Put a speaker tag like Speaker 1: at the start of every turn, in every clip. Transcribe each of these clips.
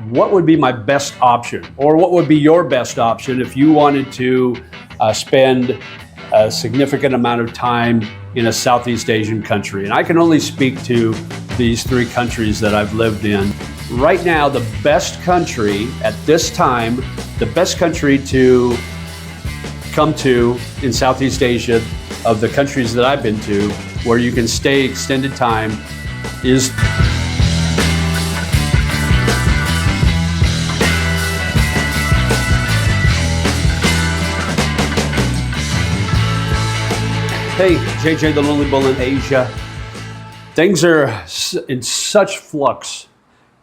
Speaker 1: what would be my best option, or what would be your best option if you wanted to spend a significant amount of time in a Southeast Asian country. And I can only speak to these three countries that I've lived in. Right now, the best country at this time, the best country to come to in Southeast Asia, of the countries that I've been to, where you can stay extended time, is Hey, JJ the Lonely Bull in Asia. Things are in such flux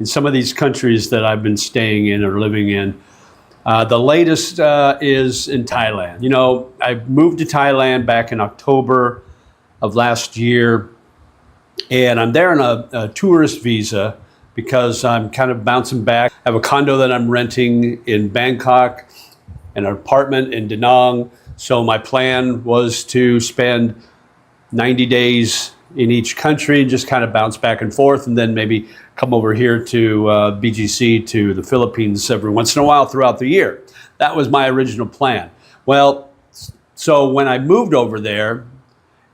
Speaker 1: in some of these countries that I've been staying in or living in. The latest is in Thailand. You know, I moved to Thailand back in October of last year, and I'm there on a tourist visa because I'm kind of bouncing back. I have a condo that I'm renting in Bangkok, an apartment in Da Nang. So my plan was to spend 90 days in each country, just kind of bounce back and forth, and then maybe come over here to BGC, to the Philippines every once in a while throughout the year. That was my original plan. Well, so when I moved over there,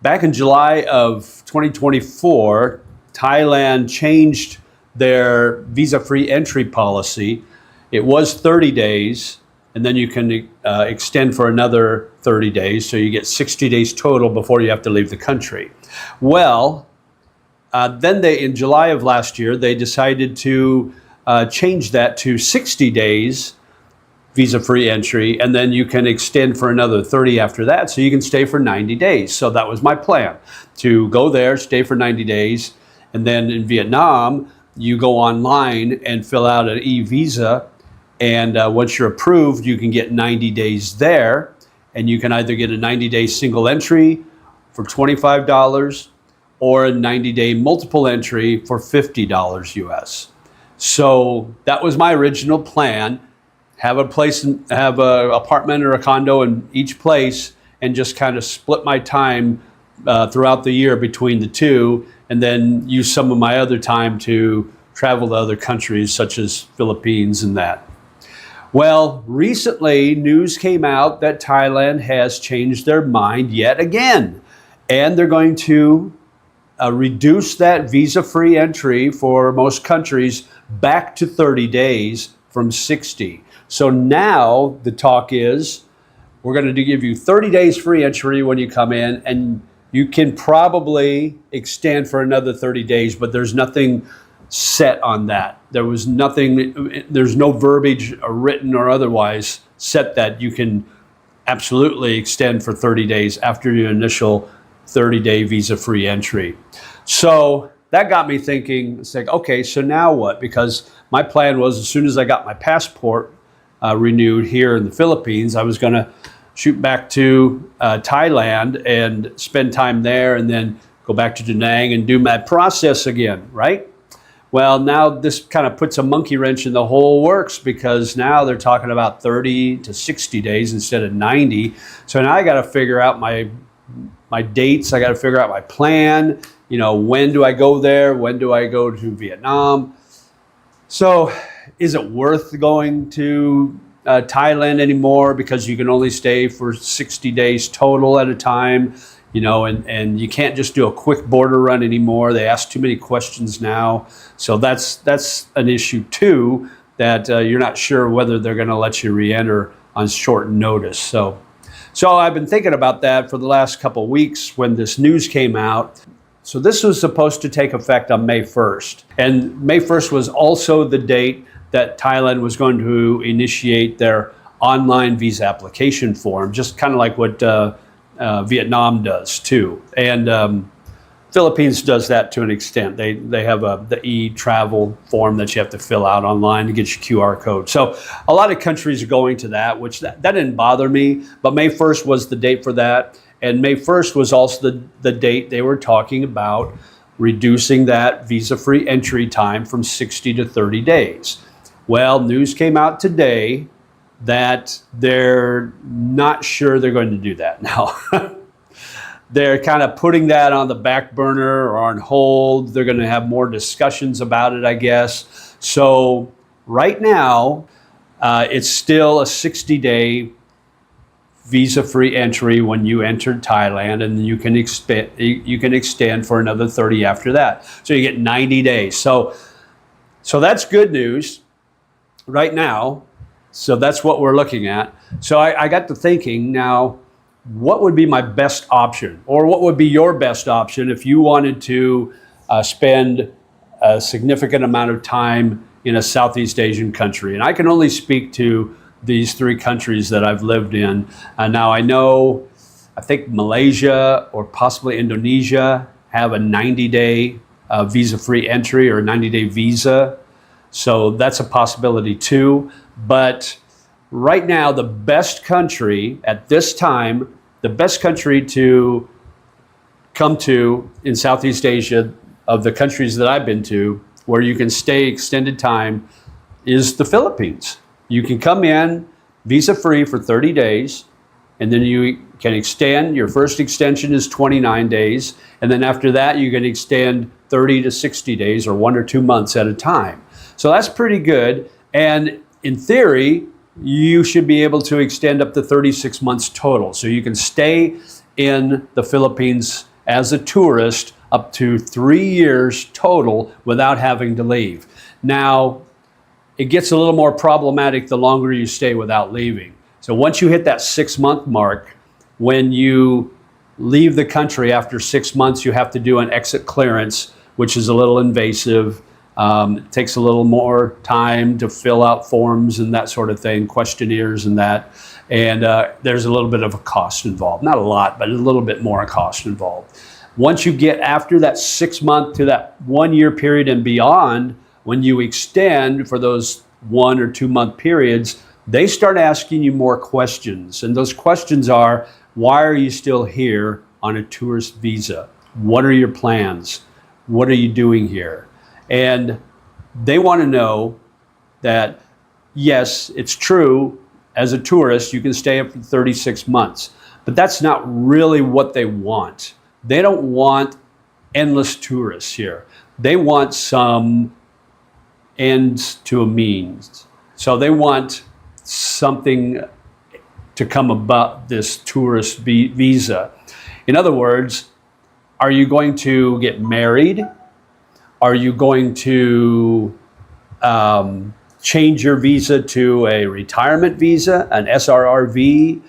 Speaker 1: back in July of 2024, Thailand changed their visa-free entry policy. It was 30 days. And then you can extend for another 30 days. So you get 60 days total before you have to leave the country. Well, then in July of last year, they decided to change that to 60 days visa-free entry. And then you can extend for another 30 after that. So you can stay for 90 days. So that was my plan, to go there, stay for 90 days. And then in Vietnam, you go online and fill out an e-visa. And once you're approved, you can get 90 days there, and you can either get a 90-day single entry for $25 or a 90-day multiple entry for $50 US. So that was my original plan: have a place, have an apartment or a condo in each place, and just kind of split my time throughout the year between the two, and then use some of my other time to travel to other countries such as Philippines and that. Well, recently news came out that Thailand has changed their mind yet again, and they're going to reduce that visa-free entry for most countries back to 30 days from 60. So now the talk is, we're going to give you 30 days free entry when you come in, and you can probably extend for another 30 days, but there's nothing set on that. There was nothing, there's no verbiage written or otherwise set that you can absolutely extend for 30 days after your initial 30-day visa-free entry. So that got me thinking, it's like, okay, so now what? Because my plan was, as soon as I got my passport renewed here in the Philippines, I was going to shoot back to Thailand and spend time there, and then go back to Da Nang and do my process again, right? Well, now this kind of puts a monkey wrench in the whole works, because now they're talking about 30 to 60 days instead of 90. So now I got to figure out my dates. I got to figure out my plan. You know, when do I go there? When do I go to Vietnam? So is it worth going to Thailand anymore, because you can only stay for 60 days total at a time? You know, and you can't just do a quick border run anymore. They ask too many questions now. So that's an issue too, that you're not sure whether they're going to let you re-enter on short notice. So I've been thinking about that for the last couple of weeks when this news came out. So this was supposed to take effect on May 1st. And May 1st was also the date that Thailand was going to initiate their online visa application form, just kind of like what Vietnam does too, and Philippines does that to an extent. They have the e-travel form that you have to fill out online to get your QR code. So a lot of countries are going to that, which that didn't bother me. But May 1st was the date for that, and May 1st was also the date they were talking about reducing that visa-free entry time from 60 to 30 days. Well, news came out today that they're not sure they're going to do that now. They're kind of putting that on the back burner or on hold. They're going to have more discussions about it, I guess. So right now, it's still a 60-day visa-free entry when you enter Thailand, and you can extend for another 30 after that. So you get 90 days. So that's good news right now. So that's what we're looking at. So I got to thinking now, what would be my best option, or what would be your best option if you wanted to spend a significant amount of time in a Southeast Asian country? And I can only speak to these 3 countries that I've lived in. Now I think Malaysia or possibly Indonesia have a 90-day visa-free entry or a 90-day visa. So that's a possibility too. But right now, the best country at this time, the best country to come to in Southeast Asia, of the countries that I've been to, where you can stay extended time, is the Philippines. You can come in visa-free for 30 days, and then you can extend. Your first extension is 29 days, and then after that, you can extend 30 to 60 days or 1 or 2 months at a time. So that's pretty good. And in theory, you should be able to extend up to 36 months total. So you can stay in the Philippines as a tourist up to 3 years total without having to leave. Now, it gets a little more problematic the longer you stay without leaving. So once you hit that 6-month mark, when you leave the country after 6 months, you have to do an exit clearance, which is a little invasive. It takes a little more time to fill out forms and that sort of thing, questionnaires and that. And there's a little bit of a cost involved. Not a lot, but a little bit more cost involved. Once you get after that 6-month to that 1 year period and beyond, when you extend for those 1 or 2 month periods, they start asking you more questions. And those questions are, why are you still here on a tourist visa? What are your plans? What are you doing here? And they want to know that, yes, it's true, as a tourist, you can stay up for 36 months, but that's not really what they want. They don't want endless tourists here. They want some ends to a means. So they want something to come about this tourist visa. In other words, are you going to get married? Are you going to change your visa to a retirement visa, an SRRV,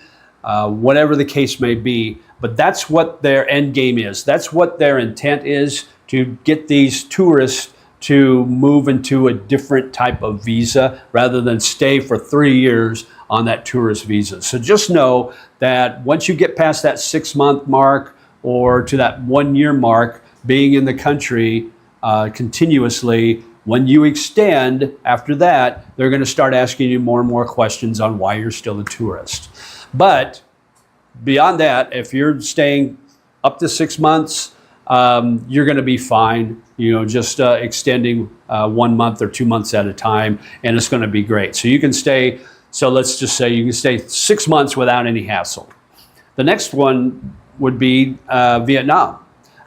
Speaker 1: whatever the case may be? But that's what their end game is. That's what their intent is, to get these tourists to move into a different type of visa rather than stay for 3 years on that tourist visa. So just know that once you get past that 6-month mark or to that 1 year mark, being in the country continuously, when you extend after that, they're going to start asking you more and more questions on why you're still a tourist. But beyond that, if you're staying up to 6 months, you're going to be fine. Just extending 1 month or 2 months at a time, and it's going to be great. So you can stay. So let's just say you can stay 6 months without any hassle. The next one would be Vietnam.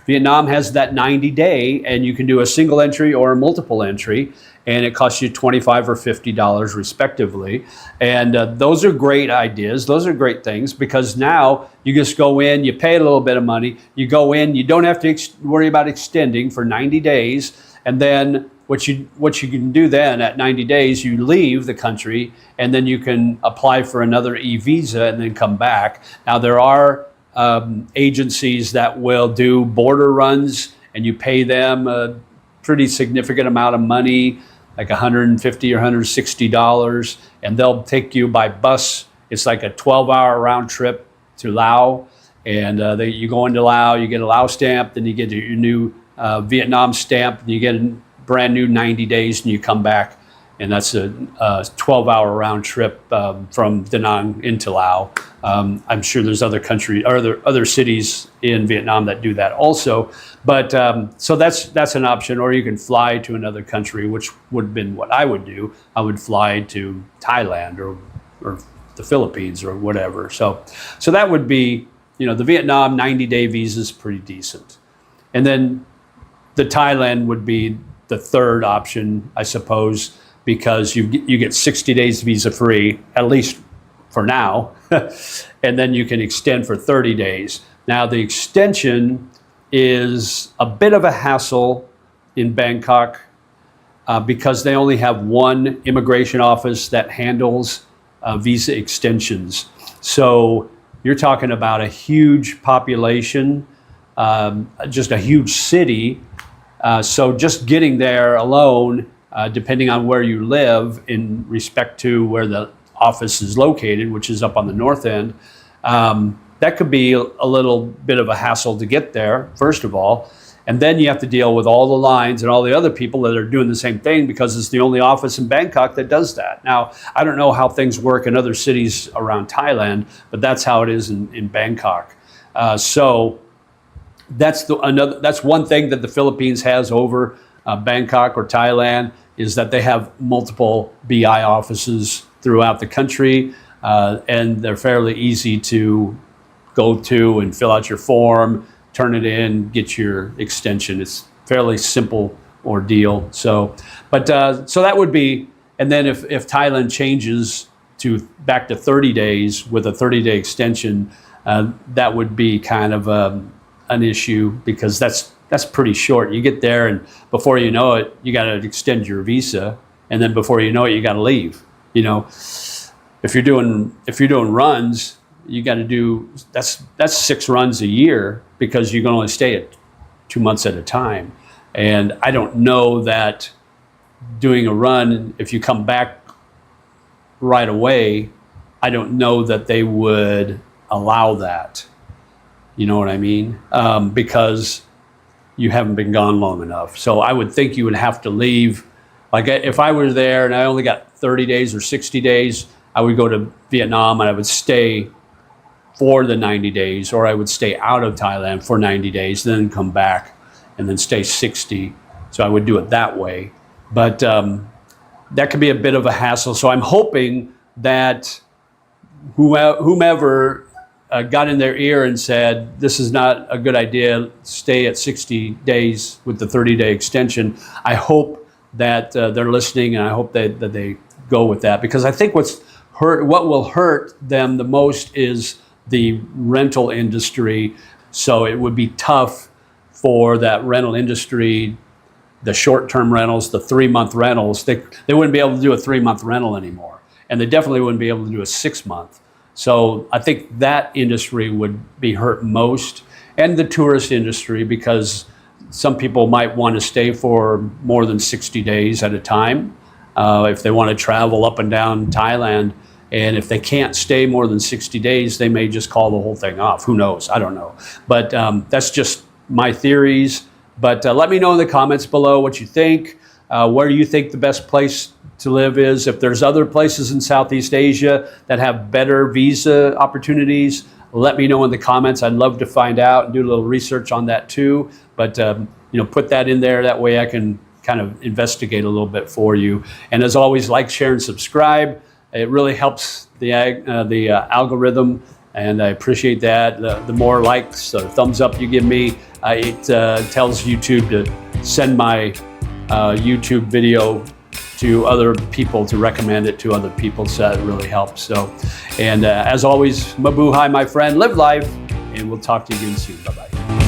Speaker 1: Vietnam has that 90-day, and you can do a single entry or a multiple entry, and it costs you $25 or $50 respectively. And those are great ideas. Those are great things, because now you just go in, you pay a little bit of money, you go in, you don't have to worry about extending for 90 days. And then what you can do then at 90 days, you leave the country, and then you can apply for another e-visa and then come back. Now there are agencies that will do border runs, and you pay them a pretty significant amount of money, like $150 or $160, and they'll take you by bus. It's like a 12-hour round trip to Laos, and you go into Laos, you get a Laos stamp, then you get your new Vietnam stamp, and you get a brand new 90 days, and you come back, and that's a 12-hour round trip from Da Nang into Laos. I'm sure there's other countries or other cities in Vietnam that do that also, but so that's an option. Or you can fly to another country, which would have been what I would do. I would fly to Thailand or the Philippines or whatever. So that would be, the Vietnam 90-day visa is pretty decent, and then the Thailand would be the third option, I suppose. because you get 60 days visa free, at least for now, and then you can extend for 30 days. Now the extension is a bit of a hassle in Bangkok because they only have one immigration office that handles visa extensions. So you're talking about a huge population, just a huge city. So just getting there alone, depending on where you live in respect to where the office is located, which is up on the north end, that could be a little bit of a hassle to get there, first of all. And then you have to deal with all the lines and all the other people that are doing the same thing because it's the only office in Bangkok that does that. Now, I don't know how things work in other cities around Thailand, but that's how it is in Bangkok. So that's one thing that the Philippines has over Bangkok or Thailand, is that they have multiple BI offices throughout the country, and they're fairly easy to go to and fill out your form, turn it in, get your extension. It's fairly simple ordeal. So that would be, and then if Thailand changes to back to 30 days with a 30-day extension, that would be kind of an issue, because that's pretty short. You get there and before you know it, you got to extend your visa, and then before you know it, you got to leave. You know, if you're doing runs, you got to do that's 6 runs a year, because you can only stay at 2 months at a time. And I don't know that doing a run, if you come back right away, I don't know that they would allow that. You know what I mean? Because you haven't been gone long enough. So I would think you would have to leave. Like if I were there and I only got 30 days or 60 days, I would go to Vietnam and I would stay for the 90 days, or I would stay out of Thailand for 90 days, then come back and then stay 60. So I would do it that way. But that could be a bit of a hassle. So I'm hoping that whomever got in their ear and said, this is not a good idea, stay at 60 days with the 30-day extension, I hope that they're listening, and I hope that they go with that. Because I think what will hurt them the most is the rental industry. So it would be tough for that rental industry, the short-term rentals, the 3-month rentals. They wouldn't be able to do a 3-month rental anymore. And they definitely wouldn't be able to do a 6-month. So I think that industry would be hurt most, and the tourist industry, because some people might want to stay for more than 60 days at a time if they want to travel up and down Thailand. And if they can't stay more than 60 days, they may just call the whole thing off. Who knows? I don't know. But that's just my theories. But let me know in the comments below what you think, where you think the best place to live is. If there's other places in Southeast Asia that have better visa opportunities, let me know in the comments. I'd love to find out and do a little research on that too. But put that in there. That way I can kind of investigate a little bit for you. And as always, like, share, and subscribe. It really helps the algorithm, and I appreciate that. The more likes or thumbs up you give me, it tells YouTube to send my YouTube video to other people, to recommend it to other people. So that really helps. So, and as always, mabuhay, my friend. Live life, and we'll talk to you again soon. Bye-bye.